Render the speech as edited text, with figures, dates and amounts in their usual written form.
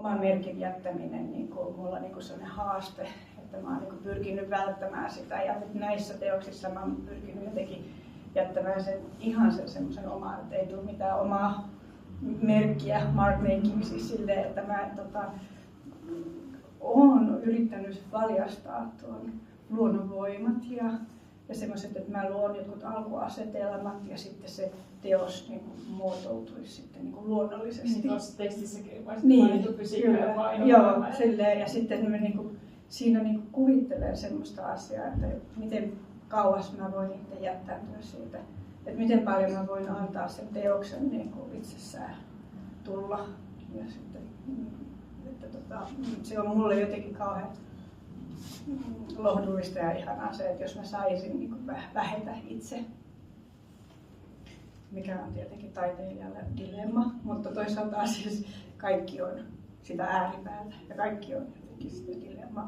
oman merkin jättäminen niin kuin mulla niin kuin sellainen haaste, että mä oon niin kuin pyrkinyt välttämään sitä ja nyt näissä teoksissa mä oon pyrkinyt jotenkin jättämään sen ihan sen semmoisen oman, että ei tule mitään omaa merkkiä markmaking, siis silleen, että mä oon yrittänyt valjastaa tuon luonnonvoimat ja semmoiset, että mä luon jotkut alkuasetelmat ja sitten se teos niin kuin muotoutuisi sitten niin kuin luonnollisesti. Niin tuossa tekstissäkin niin, fysiikka paino. Joo, silleen, ja sitten mä niin kuin, siinä niin kuin kuvittelen semmoista asiaa, että miten kauas mä voin itse jättäytyä siitä, että miten paljon mä voin antaa sen teoksen niin kuin itsessään tulla. Ja sitten, että se on mulle jotenkin kauhean lohdullista ja ihanaa se, että jos mä saisin niin kuin vähetä itse, mikä on tietenkin taiteilijalle dilemma, mutta toisaalta siis kaikki on sitä ääripäätä ja kaikki on jotenkin sitä dilemmaa.